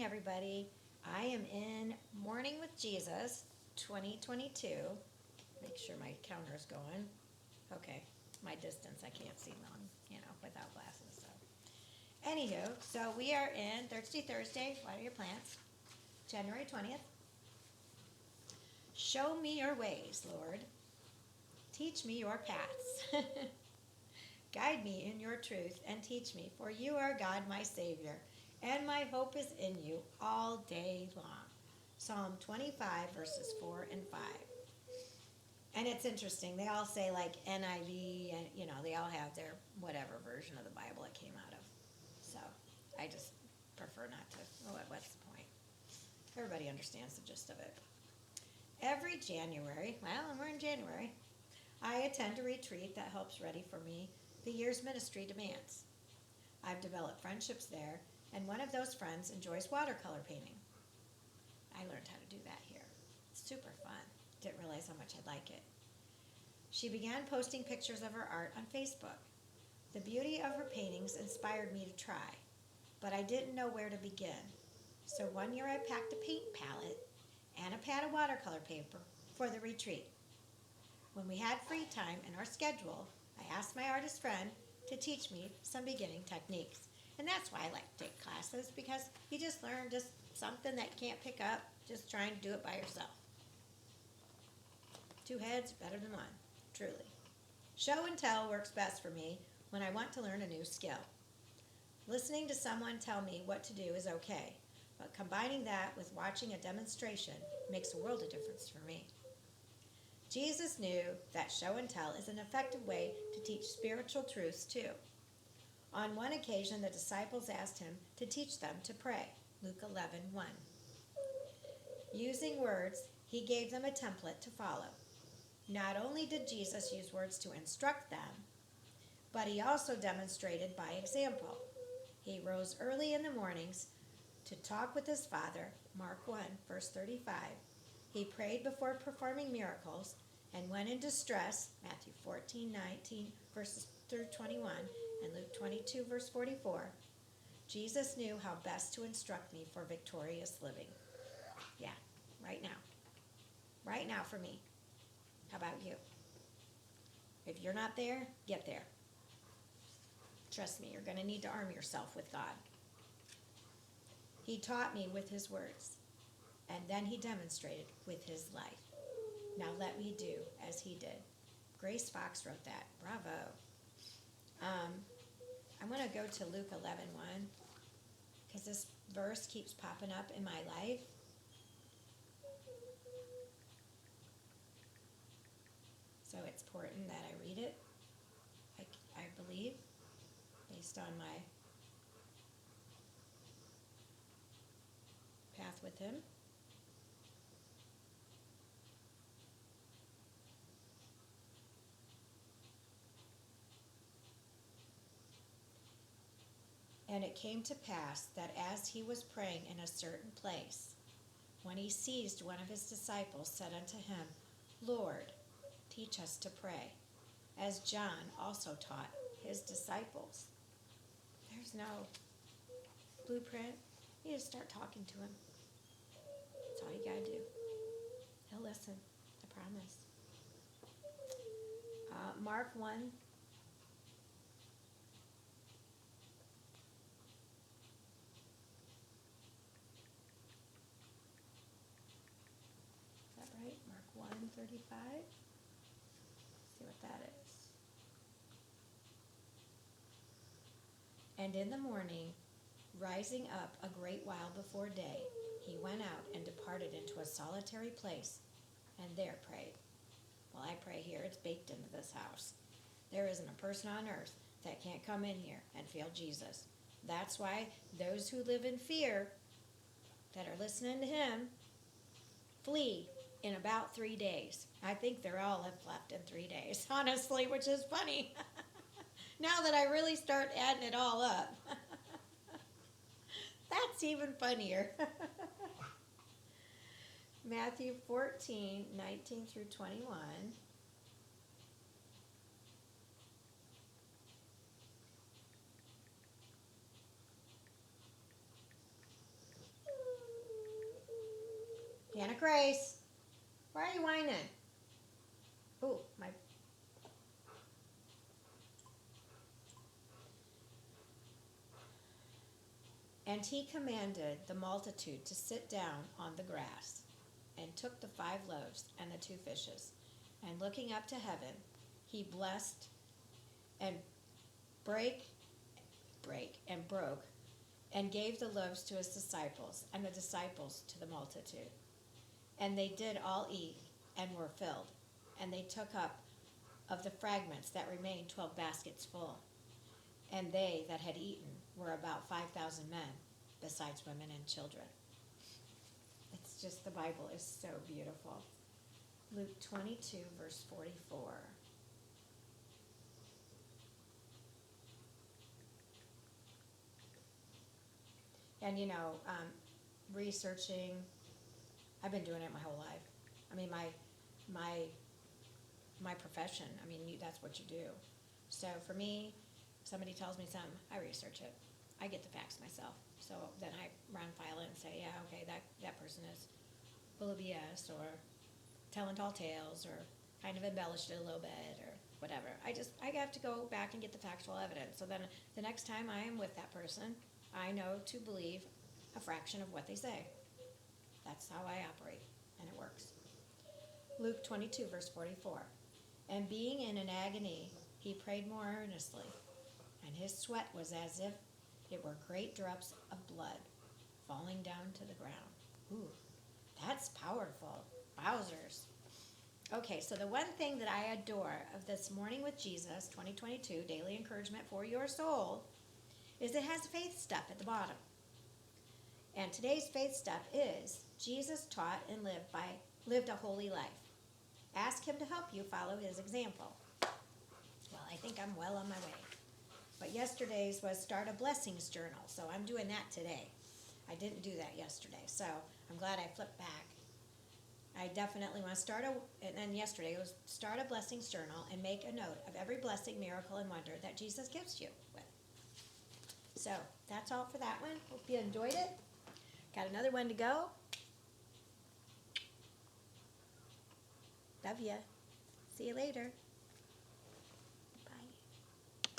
everybody. I am in Morning with Jesus 2022. Make sure my counter is going. Okay, my distance, I can't see long, without glasses. So, anywho, so we are in Thirsty Thursday, Water Your Plants, January 20th. Show me your ways, Lord. Teach me your paths. Guide me in your truth and teach me, for you are God, my Savior, and my hope is in you all day long. Psalm 25, verses 4 and 5. And it's interesting. They all say like NIV, and they all have their whatever version of the Bible it came out of. So I just prefer not to. What's the point? Everybody understands the gist of it. Every January, and we're in January, I attend a retreat that helps ready for me the year's ministry demands. I've developed friendships there, and one of those friends enjoys watercolor painting. I learned how to do that here. It's super fun. Didn't realize how much I'd like it. She began posting pictures of her art on Facebook. The beauty of her paintings inspired me to try, but I didn't know where to begin. So one year I packed a paint palette and a pad of watercolor paper for the retreat. When we had free time in our schedule, I asked my artist friend to teach me some beginning techniques. And that's why I like to take classes, because you just learn just something that you can't pick up just trying to do it by yourself. Two heads better than one, truly. Show and tell works best for me when I want to learn a new skill. Listening to someone tell me what to do is okay, but combining that with watching a demonstration makes a world of difference for me. Jesus knew that show and tell is an effective way to teach spiritual truths too. On one occasion, the disciples asked him to teach them to pray, Luke 11:1. Using words, he gave them a template to follow. Not only did Jesus use words to instruct them, but he also demonstrated by example. He rose early in the mornings to talk with his Father, Mark 1, verse 35. He prayed before performing miracles, and when in distress, Matthew 14:19, verses through 21, and Luke 22, verse 44, Jesus knew how best to instruct me for victorious living. Yeah, right now. Right now for me. How about you? If you're not there, get there. Trust me, you're going to need to arm yourself with God. He taught me with his words, and then he demonstrated with his life. Now let me do as he did. Grace Fox wrote that. Bravo. I'm going to go to Luke 11:1, because this verse keeps popping up in my life. So it's important that I read it, I believe, based on my path with him. And it came to pass that as he was praying in a certain place, when he seized one of his disciples, said unto him, Lord, teach us to pray, as John also taught his disciples. There's no blueprint. You just start talking to him. That's all you gotta do. He'll listen, I promise. Mark 1. Is that right? Mark 1:35. See what that is. And in the morning, rising up a great while before day, he went out and departed into a solitary place, and there prayed. Well, I pray here. It's baked into this house. There isn't a person on earth that can't come in here and feel Jesus. That's why those who live in fear, that are listening to him, flee in about 3 days. I think they're all have left in 3 days, honestly, which is funny. Now that I really start adding it all up. That's even funnier. Matthew 14:19 through 21. Hannah Grace, why are you whining? Ooh, my. And he commanded the multitude to sit down on the grass, and took the 5 loaves and the 2 fishes, and looking up to heaven, he blessed and broke, and gave the loaves to his disciples, and the disciples to the multitude. And they did all eat, and were filled. And they took up of the fragments that remained 12 baskets full. And they that had eaten were about 5,000 men, besides women and children. It's just, the Bible is so beautiful. Luke 22, verse 44. And researching, I've been doing it my whole life. I mean, my profession, I mean, that's what you do. So for me, if somebody tells me something, I research it. I get the facts myself. So then I run file it and say, yeah, okay, that person is full of BS, or telling tall tales, or kind of embellished it a little bit, or whatever. I have to go back and get the factual evidence. So then the next time I am with that person, I know to believe a fraction of what they say. That's how I operate, and it works. Luke 22, verse 44. And being in an agony, he prayed more earnestly, and his sweat was as if it were great drops of blood falling down to the ground. Ooh, that's powerful. Wowzers. Okay, so the one thing that I adore of this Morning with Jesus 2022 Daily Encouragement for Your Soul is it has faith stuff at the bottom. And today's faith stuff is Jesus taught and lived a holy life. Ask him to help you follow his example. Well, I think I'm well on my way. But yesterday's was start a blessings journal, so I'm doing that today. I didn't do that yesterday, so I'm glad I flipped back. I definitely want to and then yesterday it was start a blessings journal and make a note of every blessing, miracle, and wonder that Jesus gifts you with. So that's all for that one. Hope you enjoyed it. Got another one to go. Love ya. See you later.